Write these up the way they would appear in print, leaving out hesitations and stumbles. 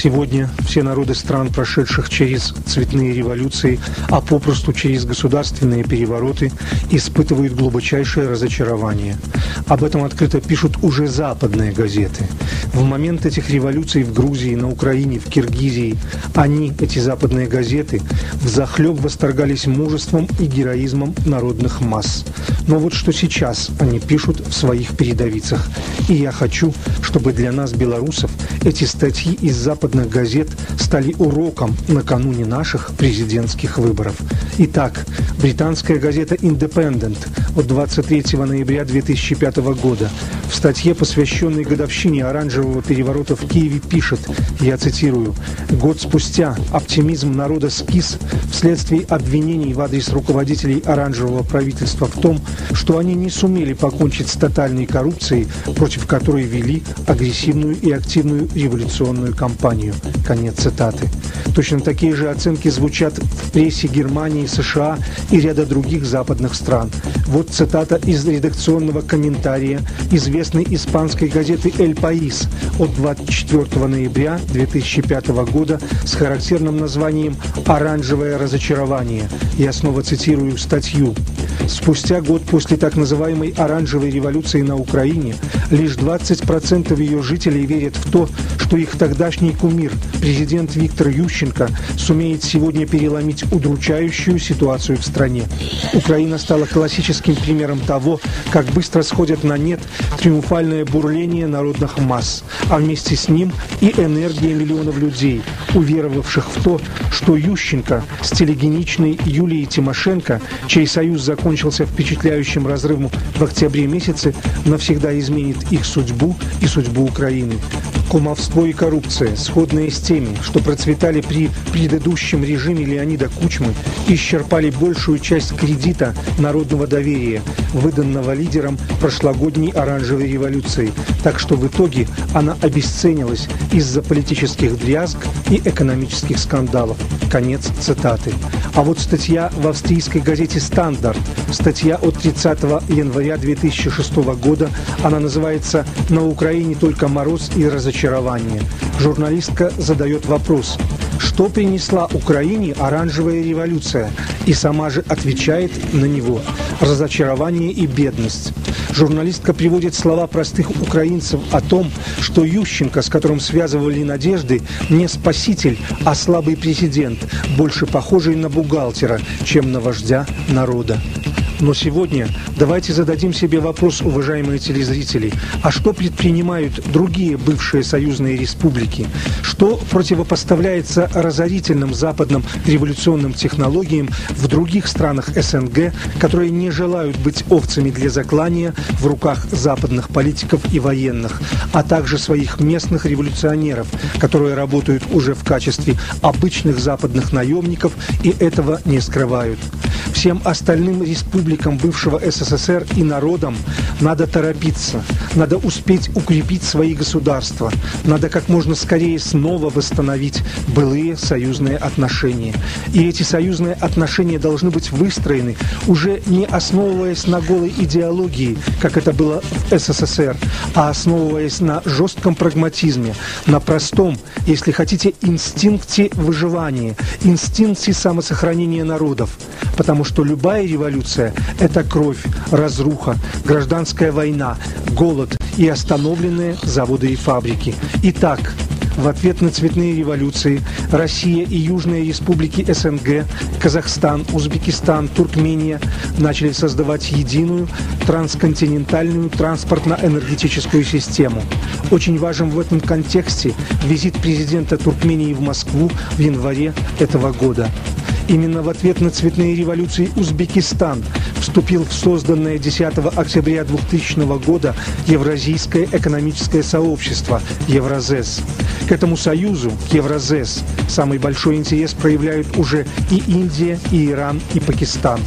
Сегодня все народы стран, прошедших через цветные революции, а попросту через государственные перевороты, испытывают глубочайшее разочарование. Об этом открыто пишут уже западные газеты. В момент этих революций в Грузии, на Украине, в Киргизии, они, эти западные газеты, взахлеб восторгались мужеством и героизмом народных масс. Но вот что сейчас они пишут в своих передовицах. И я хочу, чтобы для нас, белорусов, эти статьи из западных газет стали уроком накануне наших президентских выборов. Итак, британская газета «Independent» от 23 ноября 2005 года в статье, посвященной годовщине оранжевого переворота в Киеве, пишет, я цитирую, «Год спустя оптимизм народа скис вследствие обвинений в адрес руководителей оранжевого правительства в том, что они не сумели покончить с тотальной коррупцией, против которой вели агрессивную и активную революционную кампанию». Конец цитаты. Точно такие же оценки звучат в прессе Германии, США и ряда других западных стран. Вот цитата из редакционного комментария известной испанской газеты «Эль Паис» от 24 ноября 2005 года с характерным названием «Оранжевое разочарование». Я снова цитирую статью. Спустя год после так называемой оранжевой революции на Украине лишь 20% ее жителей верят в то, что их тогдашний кумир, президент Виктор Ющенко, сумеет сегодня переломить удручающую ситуацию в стране. Украина стала классическим примером того, как быстро сходят на нет триумфальное бурление народных масс, а вместе с ним и энергия миллионов людей, уверовавших в то, что Ющенко с телегеничной Юлией Тимошенко, чей союз закончился впечатляющим разрывом в октябре месяце, навсегда изменит их судьбу и судьбу Украины. Кумовство и коррупция, сходные с теми, что процветали при предыдущем режиме Леонида Кучмы, исчерпали большую часть кредита народного доверия, выданного лидером прошлогодней оранжевой революции, так что в итоге она обесценилась из-за политических дрязг и экономических скандалов. Конец цитаты. А вот статья в австрийской газете «Стандарт», статья от 30 января 2006 года, она называется «На Украине только мороз и разочарование». Журналистка задает вопрос, что принесла Украине оранжевая революция, и сама же отвечает на него – разочарование и бедность. Журналистка приводит слова простых украинцев о том, что Ющенко, с которым связывали надежды, не спаситель, а слабый президент, больше похожий на бухгалтера, чем на вождя народа. Но сегодня давайте зададим себе вопрос, уважаемые телезрители, а что предпринимают другие бывшие союзные республики? Что противопоставляется разорительным западным революционным технологиям в других странах СНГ, которые не желают быть овцами для заклания в руках западных политиков и военных, а также своих местных революционеров, которые работают уже в качестве обычных западных наемников и этого не скрывают? Всем остальным республикам бывшего СССР и народам надо торопиться, надо успеть укрепить свои государства, надо как можно скорее снова восстановить былые союзные отношения. И эти союзные отношения должны быть выстроены уже не основываясь на голой идеологии, как это было в СССР, а основываясь на жестком прагматизме, на простом, если хотите, инстинкте выживания, инстинкте самосохранения народов. Потому что любая революция – это кровь, разруха, гражданская война, голод и остановленные заводы и фабрики. Итак, в ответ на цветные революции Россия и южные республики СНГ, Казахстан, Узбекистан, Туркмения начали создавать единую трансконтинентальную транспортно-энергетическую систему. Очень важен в этом контексте визит президента Туркмении в Москву в январе этого года. Именно в ответ на цветные революции Узбекистан вступил в созданное 10 октября 2000 года Евразийское экономическое сообщество Евразес. К этому союзу, к Евразес, самый большой интерес проявляют уже и Индия, и Иран, и Пакистан.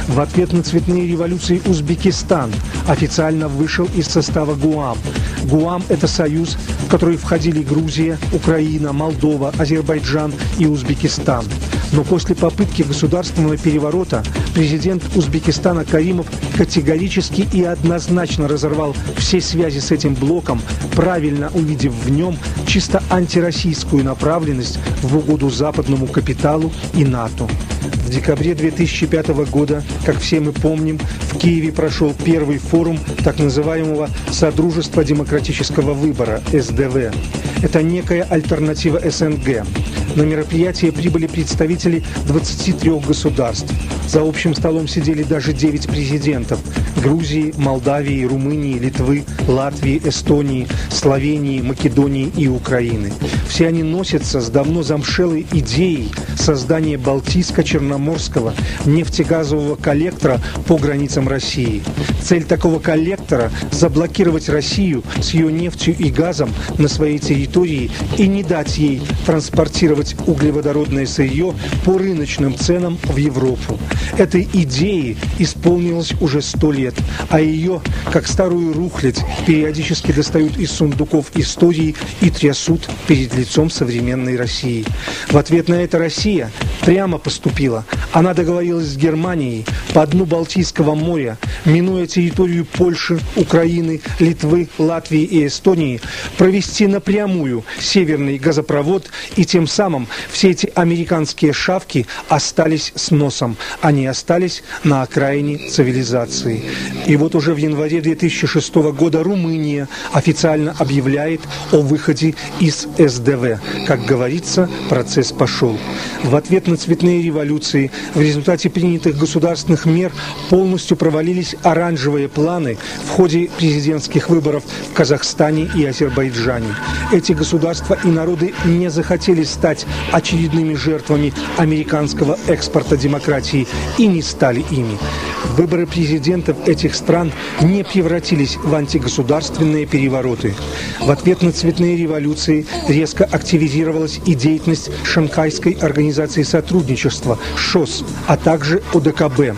В ответ на цветные революции Узбекистан официально вышел из состава ГУАМ. ГУАМ – это союз, в который входили Грузия, Украина, Молдова, Азербайджан и Узбекистан. Но после попытки государственного переворота президент Узбекистана Каримов категорически и однозначно разорвал все связи с этим блоком, правильно увидев в нем чисто антироссийскую направленность в угоду западному капиталу и НАТО. В декабре 2005 года, как все мы помним, в Киеве прошел первый форум так называемого «Содружества демократического выбора» СДВ. Это некая альтернатива СНГ. На мероприятие прибыли представители 23 государств. За общим столом сидели даже 9 президентов – Грузии, Молдавии, Румынии, Литвы, Латвии, Эстонии, Словении, Македонии и Украины. Все они носятся с давно замшелой идеей создания Балтийско-Черноморского нефтегазового коллектора по границам России. Цель такого коллектора – заблокировать Россию с ее нефтью и газом на своей территории и не дать ей транспортировать углеводородное сырье по рыночным ценам в Европу. Этой идее исполнилось уже 100 лет, а ее, как старую рухлядь, периодически достают из сундуков истории и трясут перед лицом современной России. В ответ на это Россия прямо поступила. Она договорилась с Германией по дну Балтийского моря, минуя территорию Польши, Украины, Литвы, Латвии и Эстонии, провести напрямую северный газопровод, и тем самым все эти американские шавки остались с носом. Они остались на окраине цивилизации. И вот уже в январе 2006 года Румыния официально объявляет о выходе из СДВ. Как говорится, процесс пошел. В ответ на цветные революции в результате принятых государственных мер полностью провалились оранжевые планы в ходе президентских выборов в Казахстане и Азербайджане. Эти государства и народы не захотели стать очередными жертвами американского экспорта демократии и не стали ими. Выборы президентов этих стран не превратились в антигосударственные перевороты. В ответ на цветные революции резко активизировалась и деятельность Шанхайской организации сотрудничества ШОС, а также ОДКБ.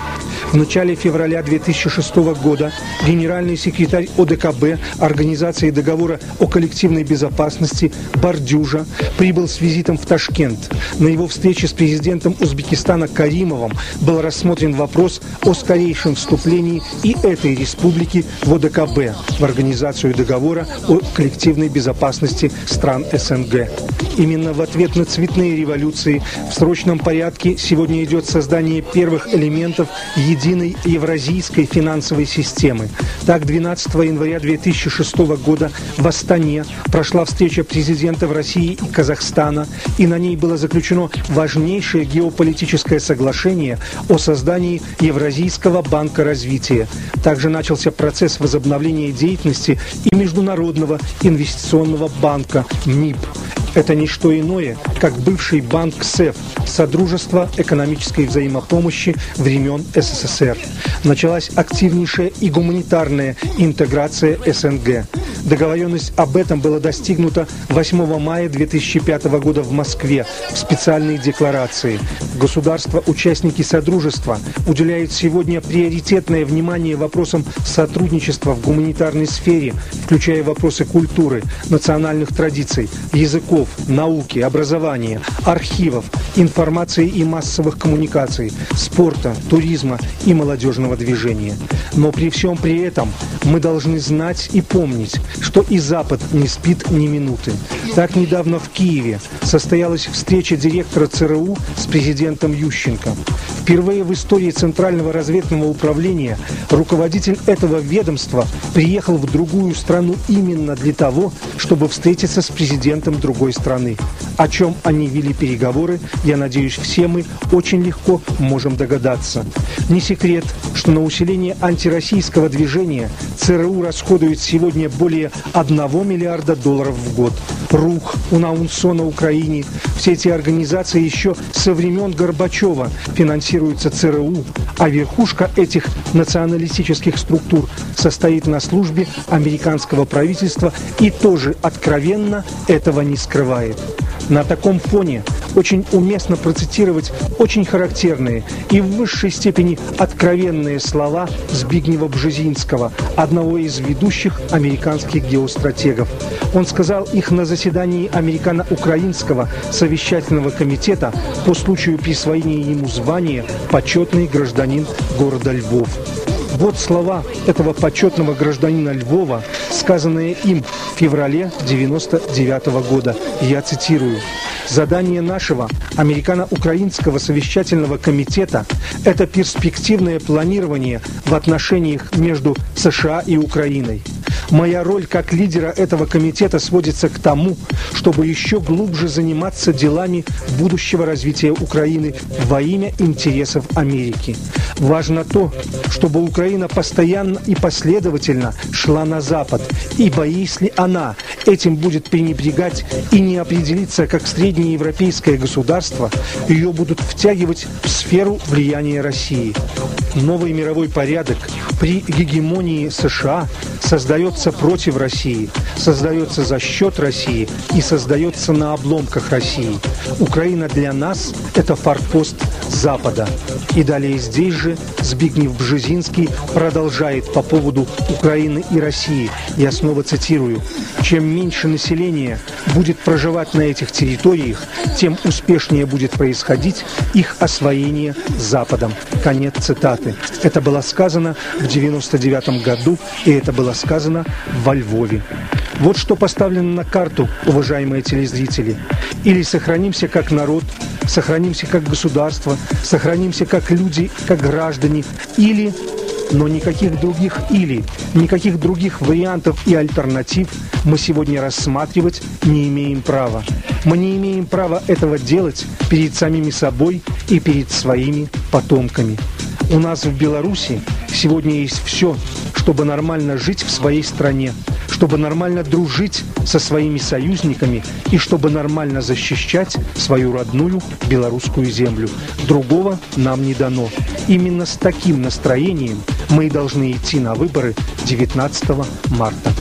В начале февраля 2006 года генеральный секретарь ОДКБ Организации договора о коллективной безопасности Бардюжа прибыл с визитом в Ташкент. На его встрече с президентом Узбекистана Каримовым был рассмотрен вопрос о скорейшем вступлении и этой республики в ОДКБ, в Организацию договора о коллективной безопасности стран СНГ. Именно в ответ на цветные революции в срочном порядке сегодня идет создание первых элементов единой евразийской финансовой системы. Так, 12 января 2006 года в Астане прошла встреча президентов России и Казахстана, и на ней было заключено важнейшее геополитическое соглашение о создании Евразийского банка развития. Также начался процесс возобновления деятельности и Международного инвестиционного банка МИБ. Это не что иное, как бывший банк СЭФ, Содружество экономической взаимопомощи времен СССР. Началась активнейшая и гуманитарная интеграция СНГ. Договоренность об этом была достигнута 8 мая 2005 года в Москве в специальной декларации. Государства-участники Содружества уделяют сегодня приоритетное внимание вопросам сотрудничества в гуманитарной сфере, включая вопросы культуры, национальных традиций, языков, науки, образования, архивов, информации и массовых коммуникаций, спорта, туризма и молодежного движения. Но при всем при этом мы должны знать и помнить, что и Запад не спит ни минуты. Так недавно в Киеве состоялась встреча директора ЦРУ с президентом Ющенко. Впервые в истории Центрального разведывательного управления руководитель этого ведомства приехал в другую страну именно для того, чтобы встретиться с президентом другой страны. О чем они вели переговоры, я надеюсь, все мы очень легко можем догадаться. Не секрет, что на усиление антироссийского движения ЦРУ расходует сегодня более $1 миллиарда в год. РУХ, УНАУНСО на Украине. Все эти организации еще со времен Горбачева финансируются ЦРУ, а верхушка этих националистических структур состоит на службе американского правительства и тоже откровенно этого не скрывает. На таком фоне очень уместно процитировать очень характерные и в высшей степени откровенные слова Збигнева Бжезинского, одного из ведущих американских геостратегов. Он сказал их на заседании Американо-Украинского совещательного комитета по случаю присвоения ему звания «Почетный гражданин города Львов». Вот слова этого почетного гражданина Львова, сказанные им в феврале 1999 года. Я цитирую. «Задание нашего Американо-Украинского совещательного комитета – это перспективное планирование в отношениях между США и Украиной. Моя роль как лидера этого комитета сводится к тому, чтобы еще глубже заниматься делами будущего развития Украины во имя интересов Америки. Важно то, чтобы Украина постоянно и последовательно шла на Запад, ибо если она этим будет пренебрегать и не определиться как среднеевропейское государство, ее будут втягивать в сферу влияния России. Новый мировой порядок при гегемонии США создается против России, создается за счет России и создается на обломках России. Украина для нас – это форпост Запада». И далее здесь же Збигнев Бжезинский продолжает по поводу Украины и России. Я снова цитирую. «Чем меньше населения будет проживать на этих территориях, тем успешнее будет происходить их освоение Западом». Конец цитаты. Это было сказано в 1999 году, и это было сказано во Львове. Вот что поставлено на карту, уважаемые телезрители. Или сохранимся как народ, сохранимся как государство, сохранимся как люди, как граждане, или, но никаких других «или», никаких других вариантов и альтернатив мы сегодня рассматривать не имеем права. Мы не имеем права этого делать перед самими собой и перед своими потомками. У нас в Беларуси сегодня есть все, чтобы нормально жить в своей стране, чтобы нормально дружить со своими союзниками и чтобы нормально защищать свою родную белорусскую землю. Другого нам не дано. Именно с таким настроением мы и должны идти на выборы 19 марта.